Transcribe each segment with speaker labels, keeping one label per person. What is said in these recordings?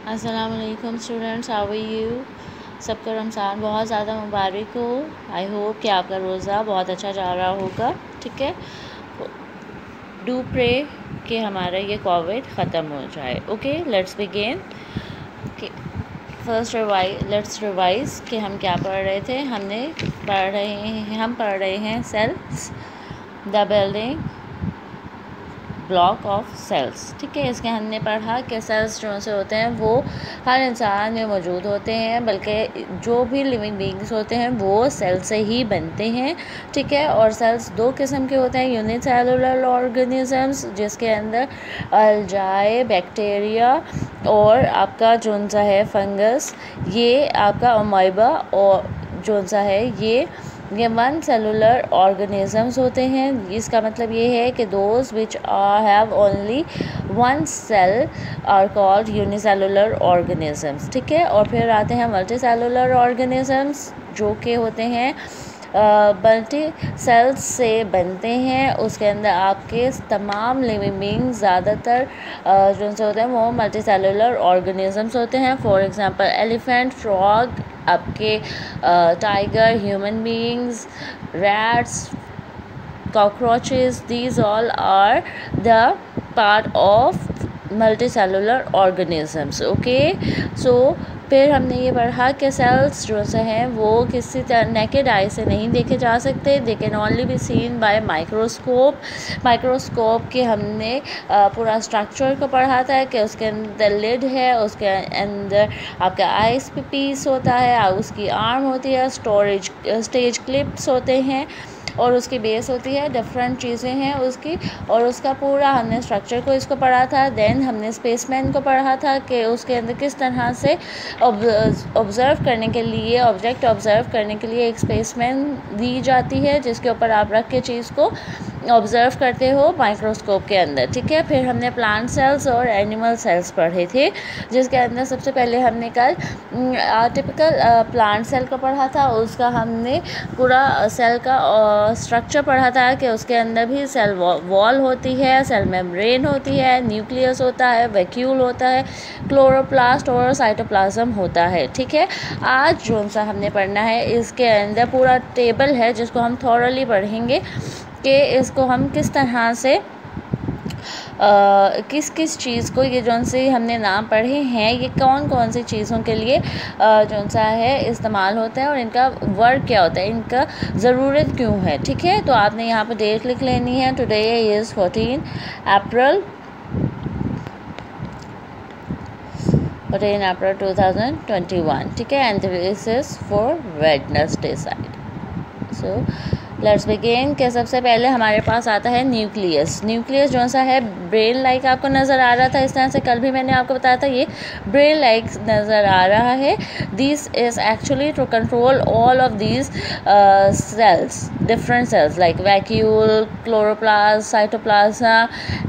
Speaker 1: अस्सलाम वालेकुम students, how are you. सबको रमज़ान बहुत ज़्यादा मुबारक हो। आई होप कि आपका रोज़ा बहुत अच्छा जा रहा होगा। ठीक है, डू प्रे कि हमारा ये कोविड ख़त्म हो जाए। Okay, let's begin. Let's revise कि हम क्या पढ़ रहे थे। हम पढ़ रहे हैं cells, the building block of cells. ठीक है, इसके हमने पढ़ा कि सेल्स जो से होते हैं वो हर इंसान में मौजूद होते हैं, बल्कि जो भी लिविंग बीइंग्स होते हैं वो सेल से ही बनते हैं। ठीक है, और सेल्स दो किस्म के होते हैं, यूनिसेलुलर ऑर्गेनिजम्स जिसके अंदर अल्जाई, बैक्टीरिया और आपका जो सा है फंगस, ये आपका अमाइबा और जो सा है ये वन सेलुलर ऑर्गेनिजम्स होते हैं। इसका मतलब ये है कि those which have only one cell are called unicellular organisms. ठीक है, और फिर आते हैं मल्टी सेलुलर ऑर्गेनिजम्स जो कि होते हैं मल्टी सेल्स से बनते हैं। उसके अंदर आपके तमाम लिविंग बीइंग ज़्यादातर जो से होते हैं वो मल्टी सेलुलर ऑर्गेनिजम्स होते हैं। फॉर एग्जांपल एलिफेंट, फ्रॉग, आपके tiger, human beings, rats, cockroaches, these all are the part of multicellular organisms. Okay, so फिर हमने ये पढ़ा कि सेल्स जो से हैं वो किसी तरह नेकेड आई से नहीं देखे जा सकते, they can only be seen by microscope के हमने पूरा स्ट्रक्चर को पढ़ा था कि उसके अंदर लिड है, उसके अंदर आपका आइस पीस होता है, उसकी आर्म होती है, स्टेज क्लिप्स होते हैं और उसकी बेस होती है, डिफरेंट चीज़ें हैं उसकी, और उसका पूरा हमने स्ट्रक्चर को इसको पढ़ा था। देन हमने स्पेसमैन को पढ़ा था कि उसके अंदर किस तरह से ऑब्ज़र्व करने के लिए, ऑब्जेक्ट ऑब्ज़र्व करने के लिए एक स्पेसमैन दी जाती है जिसके ऊपर आप रख के चीज़ को ऑब्ज़र्व करते हो माइक्रोस्कोप के अंदर। ठीक है, फिर हमने प्लांट सेल्स और एनिमल सेल्स पढ़े थे, जिसके अंदर सबसे पहले हमने कल टिपिकल प्लांट सेल को पढ़ा था। उसका हमने पूरा सेल का स्ट्रक्चर पढ़ा था कि उसके अंदर भी सेल वॉल होती है, सेल मेम्ब्रेन होती है, न्यूक्लियस होता है, वैक्यूल होता है, क्लोरोप्लास्ट और साइटोप्लाज्म होता है। ठीक है, आज जो सा हमने पढ़ना है इसके अंदर पूरा टेबल है जिसको हम थॉरली पढ़ेंगे कि इसको हम किस तरह से किस किस चीज़ को, ये जौन से हमने नाम पढ़े हैं ये कौन कौन सी चीज़ों के लिए जौन सा है इस्तेमाल होता है और इनका वर्क क्या होता है, इनका ज़रूरत क्यों है। ठीक है, तो आपने यहाँ पर डेट लिख लेनी है। टुडे इज़ 14 अप्रैल 2021। ठीक है, and this is for Wednesday side. So let's begin कि सबसे पहले हमारे पास आता है न्यूक्लियस। न्यूक्लियस जो सा है ब्रेन लाइक आपको नज़र आ रहा था, इस तरह से कल भी मैंने आपको बताया था ये ब्रेन लाइक नज़र आ रहा है। This is actually to control all of these cells, different cells like vacuole, chloroplast, cytoplasm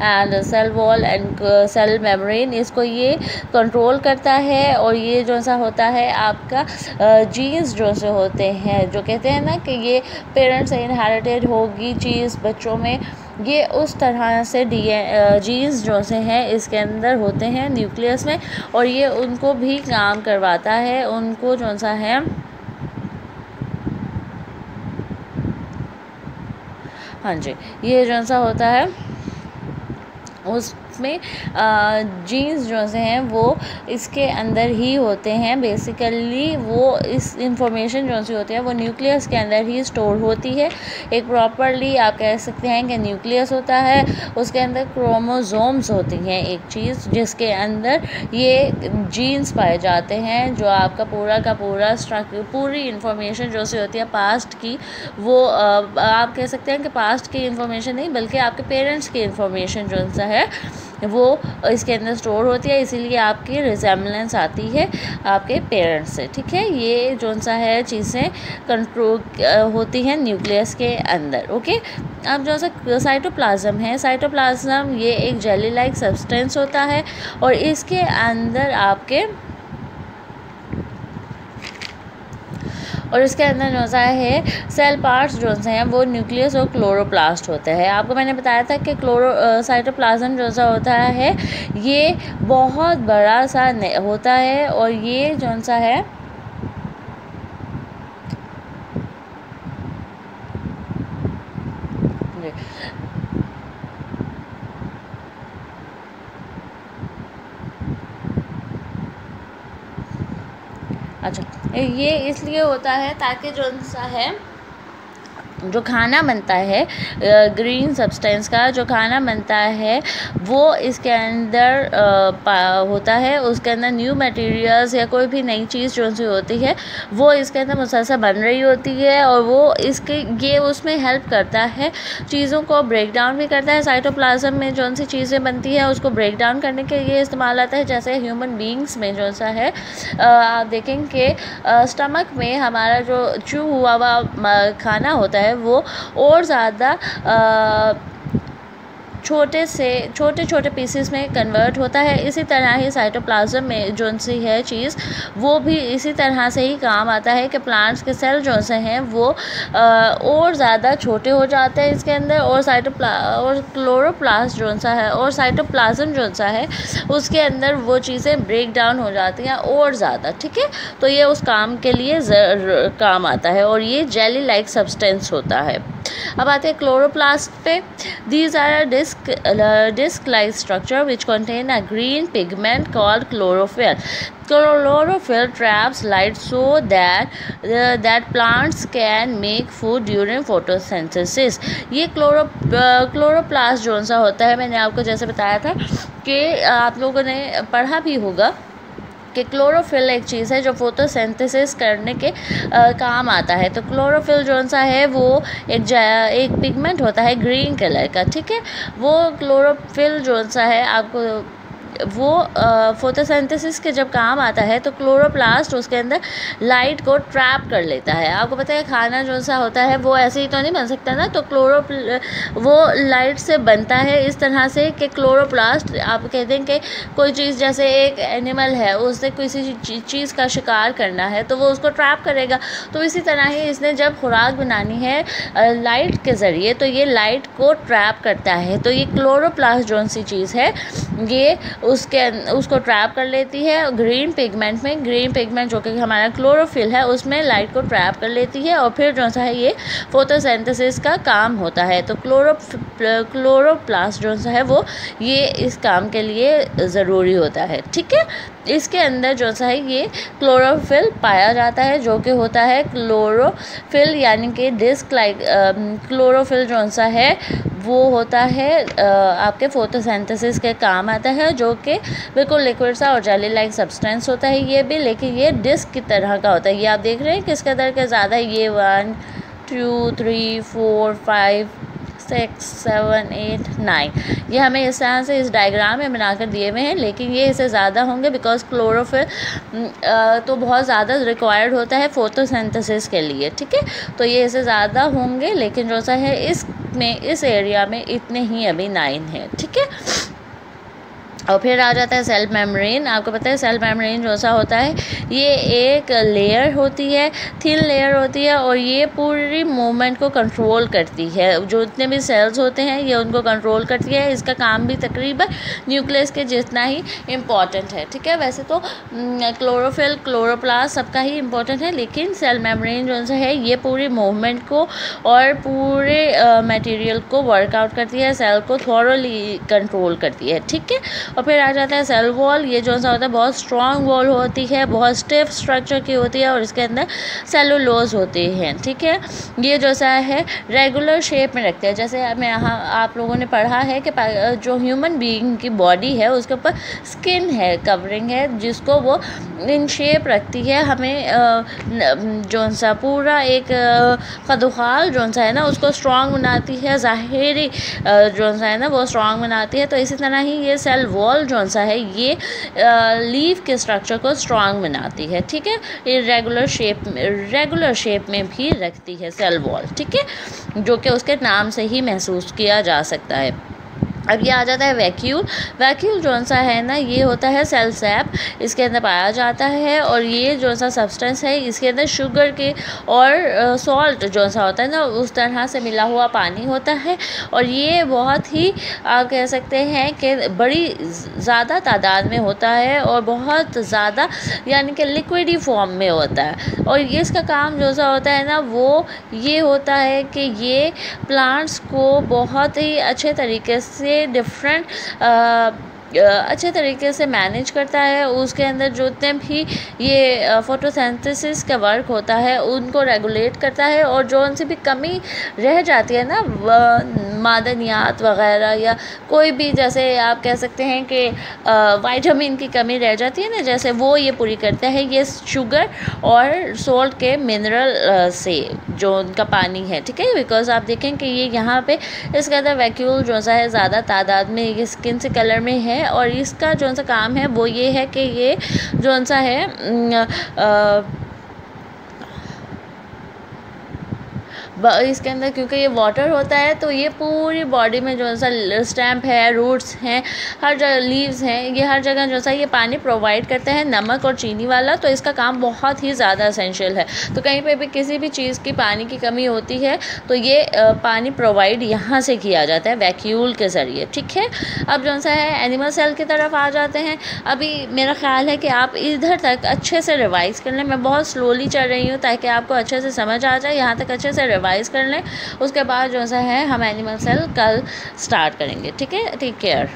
Speaker 1: and cell wall and cell membrane, इसको ये कंट्रोल करता है। और ये जो सा होता है आपका जीन्स जो से होते हैं, जो कहते हैं ना कि ये पेरेंट्स इनहेरिटेड होगी चीज़ बच्चों में, ये उस तरह से जीन्स जो से हैं इसके अंदर होते हैं न्यूक्लियस में, और ये उनको भी काम करवाता है, उनको जो सा है हाँ जी, ये जो सा होता है उसमें जीन्स जो से हैं वो इसके अंदर ही होते हैं। बेसिकली वो इस इंफॉर्मेशन जो सी होती है वो न्यूक्लियस के अंदर ही स्टोर होती है। एक प्रॉपरली आप कह सकते हैं कि न्यूक्लियस होता है, उसके अंदर क्रोमोसोम्स होती हैं, एक चीज़ जिसके अंदर ये जीन्स पाए जाते हैं, जो आपका पूरा का पूरा स्ट्रक्चर, पूरी इंफॉर्मेशन जो सी होती है पास्ट की, वो आप कह सकते हैं कि पास्ट की इंफॉर्मेशन नहीं बल्कि आपके पेरेंट्स की इंफॉर्मेशन जो सा है वो इसके अंदर स्टोर होती है, इसीलिए आपकी रिजेम्बलेंस आती है आपके पेरेंट्स से। ठीक है, ये जो सा है चीज़ें कंट्रोल होती हैं न्यूक्लियस के अंदर। ओके, अब जो सा साइटोप्लाज्म है, साइटोप्लाज्म ये एक जेली लाइक सब्सटेंस होता है और इसके अंदर आपके और इसके अंदर जो सा है सेल पार्ट्स जो से हैं वो न्यूक्लियस और क्लोरोप्लास्ट होते हैं। आपको मैंने बताया था कि साइटोप्लाज्म जो सा होता है ये बहुत बड़ा सा होता है और ये जो सा है अच्छा, ये इसलिए होता है ताकि जो सा है जो खाना बनता है ग्रीन सब्सटेंस का जो खाना बनता है वो इसके अंदर होता है, उसके अंदर न्यू मटेरियल्स या कोई भी नई चीज़ जो सी होती है वो इसके अंदर मुसलसल बन रही होती है और वो ये उसमें हेल्प करता है, चीज़ों को ब्रेक डाउन भी करता है। साइटोप्लाज्म में जो सी चीज़ें बनती हैं उसको ब्रेक डाउन करने के लिए इस्तेमाल आता है। जैसे ह्यूमन बींग्स में जो सा है आप देखेंगे स्टमक में हमारा जो चू हुआ खाना होता है वो और ज़्यादा छोटे छोटे पीसेस में कन्वर्ट होता है। इसी तरह ही साइटोप्लाज्म में जो सी है चीज़ वो भी इसी तरह से ही काम आता है कि प्लांट्स के सेल जो से हैं वो और ज़्यादा छोटे हो जाते हैं इसके अंदर और क्लोरोप्लास्ट जो सा है और साइटोप्लाज्म जो सा है उसके अंदर वो चीज़ें ब्रेक डाउन हो जाती हैं और ज़्यादा, ठीक है। तो ये उस काम के लिए काम आता है और ये जेली लाइक सब्सटेंस होता है। अब आते हैं क्लोरोप्लास्ट पे। These are a disc-like structure which contain a green pigment called chlorophyll. Chlorophyll traps light so that plants can make food during photosynthesis. ये क्लोरोप्लास्ट जो सा होता है, मैंने आपको जैसे बताया था कि आप लोगों ने पढ़ा भी होगा कि क्लोरोफिल एक चीज़ है जो फोटोसिंथेसिस करने के काम आता है। तो क्लोरोफिल जो सा है वो एक पिगमेंट होता है ग्रीन कलर का, ठीक है। वो क्लोरोफिल जो सा है आपको वो फोटोसिंथेसिस के जब काम आता है तो क्लोरोप्लास्ट उसके अंदर लाइट को ट्रैप कर लेता है। आपको पता है खाना जो सा होता है वो ऐसे ही तो नहीं बन सकता ना, तो वो लाइट से बनता है इस तरह से कि क्लोरोप्लास्ट आप कहते हैं कि कोई चीज़ जैसे एक एनिमल है उसने किसी चीज़ का शिकार करना है तो वो उसको ट्रैप करेगा, तो इसी तरह ही इसने जब खुराक बनानी है लाइट के ज़रिए तो ये लाइट को ट्रैप करता है। तो ये क्लोरोप्लास्ट जो सी चीज़ है ये उसको ट्रैप कर लेती है ग्रीन पिगमेंट जो कि हमारा क्लोरोफिल है उसमें लाइट को ट्रैप कर लेती है और फिर जो सा है ये फोटोसिंथेसिस का काम होता है। तो क्लोरोप्लास्ट जो सा है वो ये इस काम के लिए ज़रूरी होता है, ठीक है। इसके अंदर जो सा है ये क्लोरोफिल पाया जाता है जो कि होता है क्लोरोफिल यानी कि डिस्क लाइक क्लोरोफिल जो सा है वो होता है आपके फोटोसिंथेसिस के काम आता है, जो कि बिल्कुल लिक्विड सा और जेली लाइक सब्सटेंस होता है ये भी, लेकिन ये डिस्क की तरह का होता है। ये आप देख रहे हैं किस कदर के ज़्यादा, ये 1 2 3 4 5 6 7 8 9 ये हमें इस तरह से इस डायग्राम में बनाकर दिए हुए हैं, लेकिन ये इससे ज़्यादा होंगे बिकॉज क्लोरोफिल तो बहुत ज़्यादा रिक्वायर्ड होता है फोटोसिंथेसिस के लिए, ठीक है। तो ये इससे ज़्यादा होंगे, लेकिन जो सा है इस एरिया में इतने ही अभी 9 है, ठीक है। और फिर आ जाता है सेल मेम्ब्रेन। आपको पता है सेल मेम्ब्रेन जो सा होता है ये एक लेयर होती है, थिन लेयर होती है और ये पूरी मूवमेंट को कंट्रोल करती है। जो इतने भी सेल्स होते हैं ये उनको कंट्रोल करती है। इसका काम भी तकरीबन न्यूक्लियस के जितना ही इम्पॉर्टेंट है, ठीक है। वैसे तो क्लोरोफिल क्लोरोप्लास्ट सबका ही इम्पॉर्टेंट है, लेकिन सेल मेम्ब्रेन जो सा है ये पूरी मूवमेंट को और पूरे मटेरियल को वर्कआउट करती है, सेल को थॉरोली कंट्रोल करती है, ठीक है। और फिर आ जाता है सेल वॉल। ये जो सा होता है बहुत स्ट्रॉन्ग वॉल होती है, बहुत स्टिफ स्ट्रक्चर की होती है और इसके अंदर सेलुलोज होते हैं, ठीक है। ये जो सा है रेगुलर शेप में रखते हैं। जैसे मैं यहाँ आप लोगों ने पढ़ा है कि जो ह्यूमन बीइंग की बॉडी है उसके ऊपर स्किन है, कवरिंग है, जिसको वो इन शेप रखती है। हमें जो सा पूरा एक खदुखाल जो सा है ना उसको स्ट्रॉन्ग बनाती है, ज़ाहिरी जो सा है ना वो स्ट्रॉन्ग बनाती है। तो इसी तरह ही ये सेल वॉल जो सा है ये लीफ के स्ट्रक्चर को स्ट्रॉन्ग बनाती है, ठीक है। ये रेगुलर शेप में भी रखती है सेल वॉल, ठीक है, जो कि उसके नाम से ही महसूस किया जा सकता है। अब ये आ जाता है वैक्यूल। वैक्यूल जो सा है ना, ये होता है सेल सैप, इसके अंदर पाया जाता है। और ये जो सा सब्सटेंस है, इसके अंदर शुगर के और सॉल्ट जो सा होता है ना, उस तरह से मिला हुआ पानी होता है। और ये बहुत ही आप कह सकते हैं कि बड़ी ज़्यादा तादाद में होता है और बहुत ज़्यादा यानी कि लिक्विडी फॉर्म में होता है। और ये इसका काम जो सा होता है ना, वो ये होता है कि ये प्लांट्स को बहुत ही अच्छे तरीके से डिफरेंट अच्छे तरीके से मैनेज करता है। उसके अंदर जितने भी ये फोटोसिंथेसिस का वर्क होता है उनको रेगुलेट करता है। और जो उनसे भी कमी रह जाती है ना, मादनियात वगैरह या कोई भी, जैसे आप कह सकते हैं कि विटामिन की कमी रह जाती है ना, जैसे वो ये पूरी करता है ये शुगर और सॉल्ट के मिनरल से जो उनका पानी है, ठीक है। बिकॉज आप देखें कि ये यहाँ पे इसके अंदर वैक्यूल जो सा है ज़्यादा तादाद में ये स्किन से कलर में है। और इसका जो सा काम है वो ये है कि ये जो सा है इसके अंदर क्योंकि ये वाटर होता है, तो ये पूरी बॉडी में जो सा स्टैम्प है, रूट्स हैं, हर जगह लीव्स हैं, ये हर जगह जो सा ये पानी प्रोवाइड करते हैं, नमक और चीनी वाला। तो इसका काम बहुत ही ज़्यादा एसेंशियल है। तो कहीं पे भी किसी भी चीज़ की पानी की कमी होती है तो ये पानी प्रोवाइड यहाँ से किया जाता है वैक्यूल के ज़रिए, ठीक है। अब जो सा है एनिमल सेल की तरफ आ जाते हैं। अभी मेरा ख्याल है कि आप इधर तक अच्छे से रिवाइज़ कर लें। मैं बहुत स्लोली चल रही हूँ ताकि आपको अच्छे से समझ आ जाए। यहाँ तक अच्छे से रिवाइज़ कर लें, उसके बाद जो सा है हम एनिमल सेल कल स्टार्ट करेंगे, ठीक है। Take care.